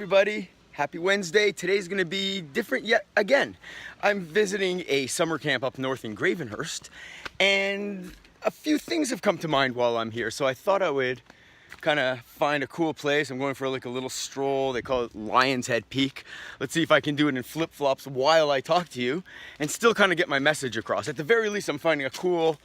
everybody. Happy Wednesday. Today's gonna be different yet again. I'm visiting a summer camp up north in Gravenhurst, and a few things have come to mind while I'm here, so I thought I would kind of find a cool place. I'm going for like a little stroll. They call it Lion's Head Peak. Let's see if I can do it in flip-flops while I talk to you and still kind of get my message across. At the very least, I'm finding a cool,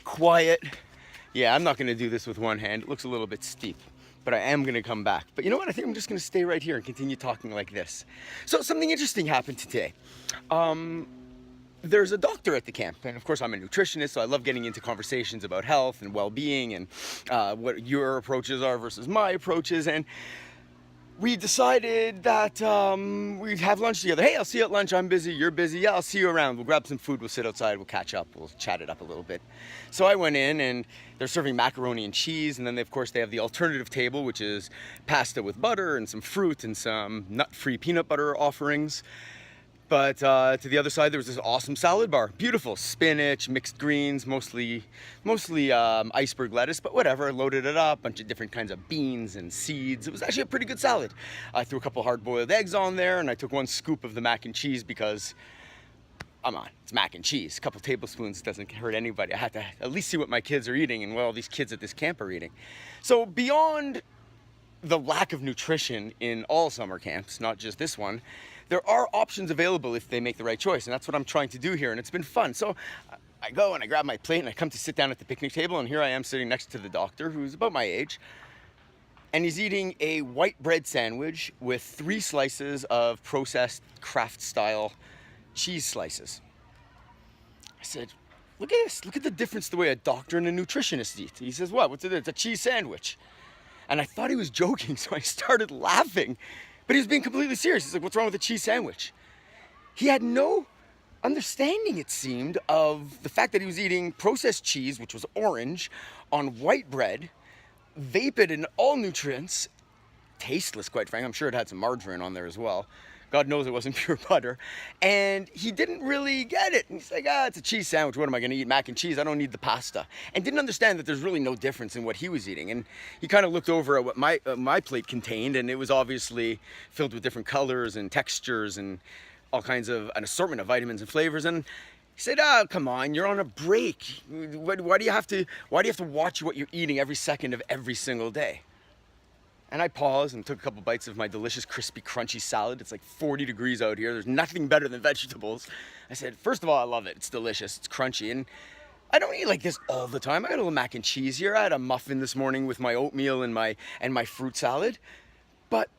quiet, I'm not gonna do this with one hand. It looks a little bit steep, but I am gonna come back. But you know what? I think I'm just gonna stay right here and continue talking like this. So something interesting happened today. There's a doctor at the camp, and of course I'm a nutritionist, so I love getting into conversations about health and well-being and what your approaches are versus my approaches. And we decided that we'd have lunch together. Hey, I'll see you at lunch. I'm busy. You're busy. Yeah, I'll see you around. We'll grab some food. We'll sit outside. We'll catch up. We'll chat it up a little bit. So I went in, and they're serving macaroni and cheese. And then, of course, they have the alternative table, which is pasta with butter and some fruit and some nut-free peanut butter offerings. But to the other side, there was this awesome salad bar. Beautiful spinach, mixed greens, mostly iceberg lettuce, but whatever. Loaded it up, bunch of different kinds of beans and seeds. It was actually a pretty good salad. I threw a couple hard-boiled eggs on there, and I took one scoop of the mac and cheese because, come on, it's mac and cheese. A couple tablespoons doesn't hurt anybody. I had to at least see what my kids are eating and what all these kids at this camp are eating. So beyond the lack of nutrition in all summer camps, not just this one, there are options available if they make the right choice, and that's what I'm trying to do here, and it's been fun. So I go and I grab my plate and I come to sit down at the picnic table, and here I am sitting next to the doctor, who's about my age, and he's eating a white bread sandwich with 3 slices of processed Kraft-style cheese slices. I said, look at this, look at the difference the way a doctor and a nutritionist eat. He says, what? What's it? It's a cheese sandwich. And I thought he was joking, so I started laughing. But he was being completely serious. He's like, what's wrong with a cheese sandwich? He had no understanding, it seemed, of the fact that he was eating processed cheese, which was orange, on white bread, vapid in all nutrients, tasteless, quite frankly. I'm sure it had some margarine on there as well. God knows it wasn't pure butter. And he didn't really get it. And he's like, it's a cheese sandwich. What am I going to eat? Mac and cheese? I don't need the pasta. And didn't understand that there's really no difference in what he was eating. And he kind of looked over at what my plate contained, and it was obviously filled with different colors and textures and all kinds of an assortment of vitamins and flavors. And he said, come on, you're on a break. Why do you have to watch what you're eating every second of every single day? And I paused and took a couple bites of my delicious, crispy, crunchy salad. It's like 40 degrees out here. There's nothing better than vegetables. I said, first of all, I love it. It's delicious. It's crunchy. And I don't eat like this all the time. I got a little mac and cheese here. I had a muffin this morning with my oatmeal and my fruit salad. But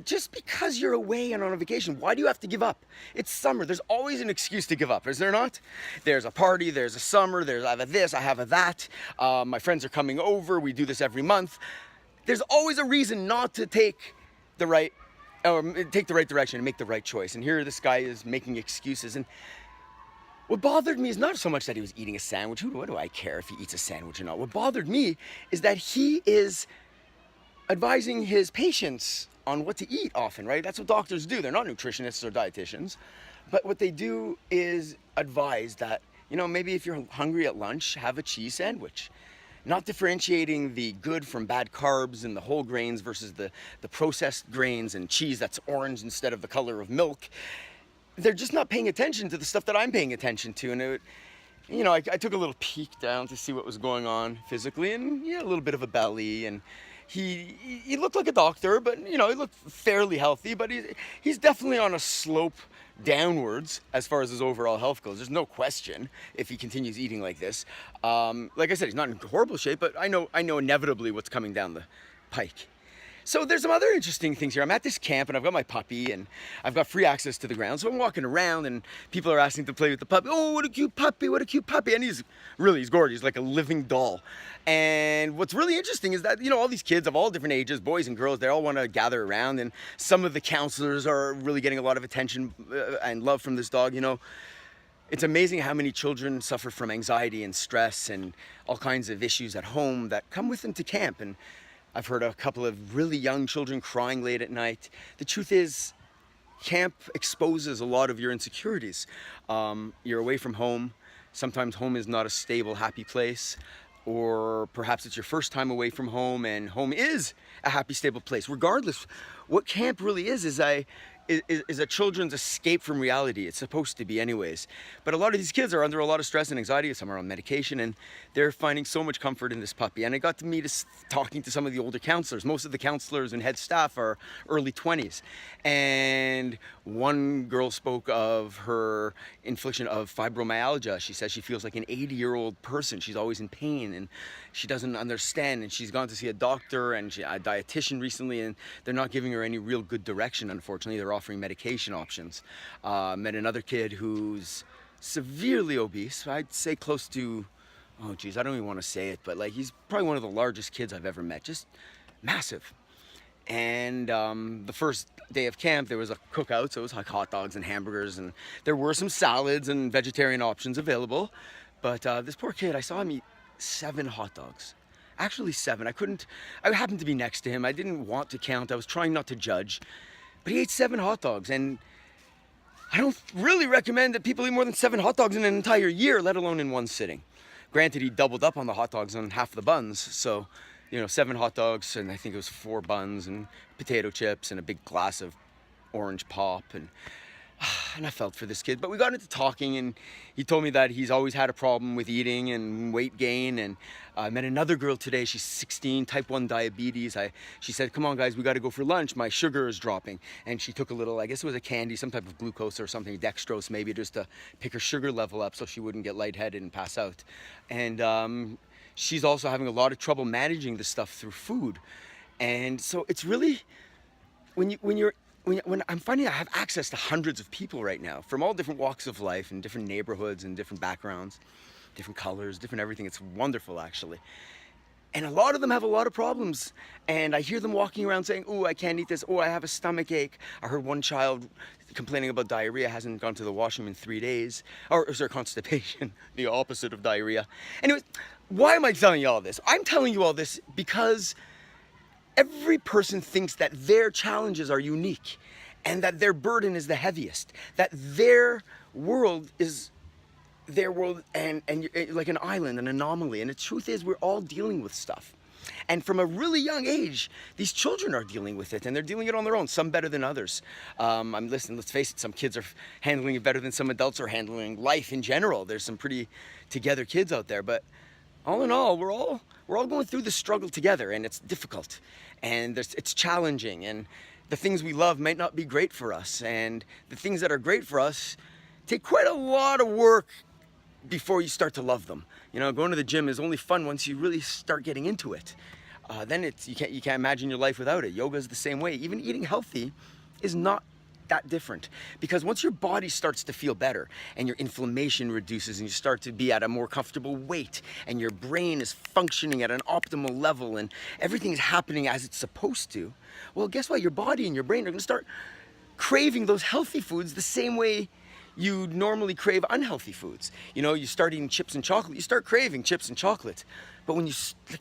just because you're away and on a vacation, why do you have to give up? It's summer. There's always an excuse to give up, is there not? There's a party, there's a summer, I have a this, I have a that. My friends are coming over. We do this every month. There's always a reason not to take the right direction and make the right choice. And here this guy is making excuses. And what bothered me is not so much that he was eating a sandwich. What do I care if he eats a sandwich or not? What bothered me is that he is advising his patients on what to eat often, right? That's what doctors do. They're not nutritionists or dietitians. But what they do is advise that, maybe if you're hungry at lunch, have a cheese sandwich. Not differentiating the good from bad carbs and the whole grains versus the processed grains and cheese that's orange instead of the color of milk. They're just not paying attention to the stuff that I'm paying attention to. And I took a little peek down to see what was going on physically, and a little bit of a belly, and he looked like a doctor, but he looked fairly healthy, but he's definitely on a slope downwards as far as his overall health goes. There's no question if he continues eating like this. Like I said, he's not in horrible shape, but I know inevitably what's coming down the pike. So there's some other interesting things here. I'm at this camp and I've got my puppy and I've got free access to the ground. So I'm walking around and people are asking to play with the puppy. Oh, what a cute puppy, what a cute puppy. And he's gorgeous, he's like a living doll. And what's really interesting is that, all these kids of all different ages, boys and girls, they all want to gather around. And some of the counselors are really getting a lot of attention and love from this dog. It's amazing how many children suffer from anxiety and stress and all kinds of issues at home that come with them to camp. And I've heard a couple of really young children crying late at night. The truth is, camp exposes a lot of your insecurities. You're away from home. Sometimes home is not a stable, happy place. or perhaps it's your first time away from home and home is a happy, stable place. Regardless, what camp really is a children's escape from reality. It's supposed to be anyways. But a lot of these kids are under a lot of stress and anxiety. Some are on medication, and they're finding so much comfort in this puppy. And I got to meet talking to some of the older counselors. Most of the counselors and head staff are early 20s. And one girl spoke of her infliction of fibromyalgia. She says she feels like an 80-year-old person. She's always in pain and she doesn't understand. And she's gone to see a doctor and a dietitian recently, and they're not giving her any real good direction, unfortunately. They're offering medication options. Met another kid who's severely obese. I'd say close to, oh geez, I don't even want to say it, but like he's probably one of the largest kids I've ever met. Just massive. And the first day of camp, there was a cookout, so it was like hot dogs and hamburgers, and there were some salads and vegetarian options available. But this poor kid, I saw him eat 7 hot dogs. Actually 7. I happened to be next to him. I didn't want to count. I was trying not to judge. But he ate 7 hot dogs, and I don't really recommend that people eat more than 7 hot dogs in an entire year, let alone in one sitting. Granted, he doubled up on the hot dogs on half the buns, so 7 hot dogs, and I think it was 4 buns and potato chips and a big glass of orange pop, and I felt for this kid. But we got into talking, and he told me that he's always had a problem with eating and weight gain. And I met another girl today. She's 16, type 1 diabetes. She said, come on guys, we got to go for lunch. My sugar is dropping. And she took a little, I guess it was a candy, some type of glucose or something, dextrose maybe, just to pick her sugar level up so she wouldn't get lightheaded and pass out. And she's also having a lot of trouble managing this stuff through food. And so it's really, when I'm finding I have access to hundreds of people right now from all different walks of life and different neighborhoods and different backgrounds, different colors, different everything. It's wonderful, actually. And a lot of them have a lot of problems. And I hear them walking around saying, oh, I can't eat this. Oh, I have a stomach ache. I heard one child complaining about diarrhea, hasn't gone to the washroom in 3 days. Or is there constipation, the opposite of diarrhea? Anyways, why am I telling you all this? I'm telling you all this because every person thinks that their challenges are unique and that their burden is the heaviest, that their world is their world and like an island, an anomaly. And the truth is, we're all dealing with stuff. And from a really young age, these children are dealing with it, and they're dealing it on their own, some better than others. Let's face it, some kids are handling it better than some adults are handling life in general. There's some pretty together kids out there, but all in all, we're all going through the struggle together, and it's difficult, and it's challenging, and the things we love might not be great for us, and the things that are great for us take quite a lot of work before you start to love them. Going to the gym is only fun once you really start getting into it. Then you can't imagine your life without it. Yoga is the same way. Even eating healthy is not that different, because once your body starts to feel better and your inflammation reduces and you start to be at a more comfortable weight and your brain is functioning at an optimal level and everything is happening as it's supposed to, well, guess what? Your body and your brain are going to start craving those healthy foods the same way you normally crave unhealthy foods. You start eating chips and chocolate, you start craving chips and chocolate. But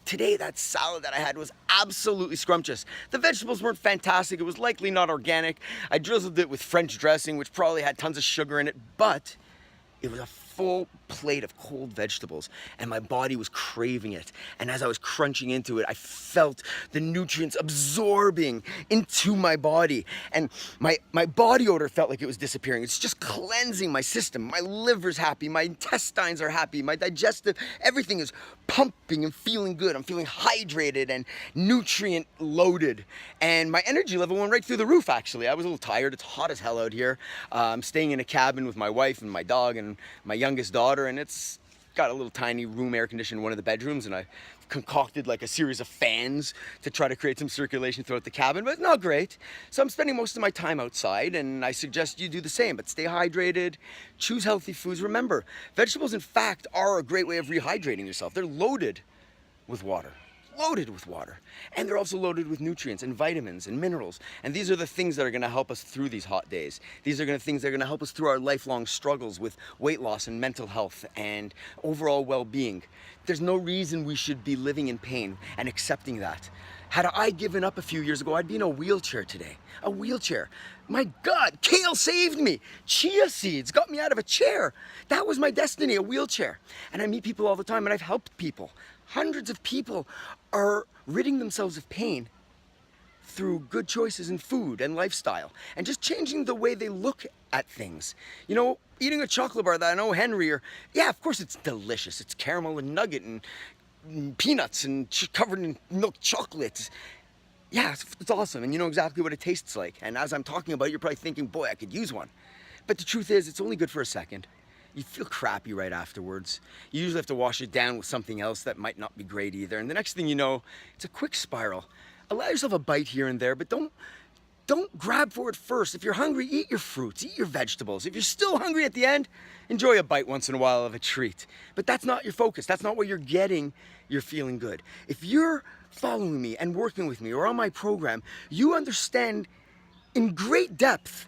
today, that salad that I had was absolutely scrumptious. The vegetables weren't fantastic. It was likely not organic. I drizzled it with French dressing, which probably had tons of sugar in it, but it was a full plate of cold vegetables, and my body was craving it. And as I was crunching into it, I felt the nutrients absorbing into my body, and my body odor felt like it was disappearing. It's just cleansing my system. My liver's happy, my intestines are happy, my digestive, everything is pumping and feeling good. I'm feeling hydrated and nutrient loaded, and my energy level went right through the roof. Actually, I was a little tired. It's hot as hell out here. I'm staying in a cabin with my wife and my dog and my youngest daughter, and it's got a little tiny room air conditioned in one of the bedrooms, and I concocted like a series of fans to try to create some circulation throughout the cabin, but not great. So I'm spending most of my time outside, and I suggest you do the same, but stay hydrated, choose healthy foods. Remember, vegetables in fact are a great way of rehydrating yourself. They're loaded with water. And they're also loaded with nutrients and vitamins and minerals. And these are the things that are going to help us through these hot days. These are things that are going to help us through our lifelong struggles with weight loss and mental health and overall well-being. There's no reason we should be living in pain and accepting that. Had I given up a few years ago, I'd be in a wheelchair today. A wheelchair. My God, kale saved me. Chia seeds got me out of a chair. That was my destiny, a wheelchair. And I meet people all the time, and I've helped people. Hundreds of people are ridding themselves of pain through good choices in food and lifestyle, and just changing the way they look at things. You know, eating a chocolate bar that I know Henry, or yeah, of course it's delicious. It's caramel and nugget and peanuts and covered in milk chocolate. Yeah, it's awesome, and you know exactly what it tastes like. And as I'm talking about it, you're probably thinking, boy, I could use one. But the truth is, it's only good for a second. You feel crappy right afterwards. You usually have to wash it down with something else that might not be great either. And the next thing you know, it's a quick spiral. Allow yourself a bite here and there, but don't grab for it first. If you're hungry, eat your fruits, eat your vegetables. If you're still hungry at the end, enjoy a bite once in a while of a treat. But that's not your focus. That's not what you're getting. You're feeling good. If you're following me and working with me or on my program, you understand in great depth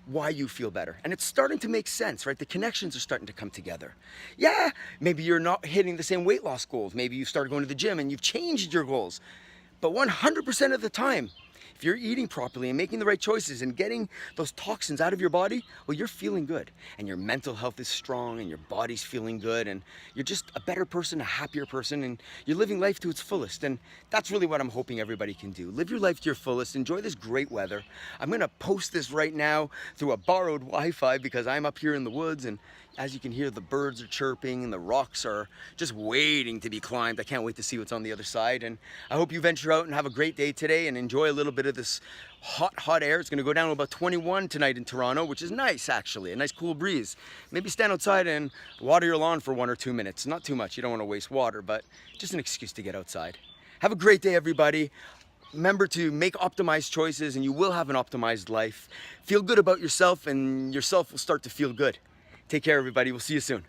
why you feel better. And it's starting to make sense, right? The connections are starting to come together. Yeah, maybe you're not hitting the same weight loss goals. Maybe you started going to the gym and you've changed your goals. But 100% of the time, if you're eating properly and making the right choices and getting those toxins out of your body, well, you're feeling good. And your mental health is strong and your body's feeling good and you're just a better person, a happier person, and you're living life to its fullest. And that's really what I'm hoping everybody can do. Live your life to your fullest. Enjoy this great weather. I'm gonna post this right now through a borrowed Wi-Fi because I'm up here in the woods, and as you can hear, the birds are chirping and the rocks are just waiting to be climbed. I can't wait to see what's on the other side. And I hope you venture out and have a great day today and enjoy a little bit of this hot air. It's gonna go down to about 21 tonight in Toronto, which is nice actually, a nice cool breeze. Maybe stand outside and water your lawn for 1 or 2 minutes. Not too much, you don't wanna waste water, but just an excuse to get outside. Have a great day, everybody. Remember to make optimized choices and you will have an optimized life. Feel good about yourself and yourself will start to feel good. Take care, everybody. We'll see you soon.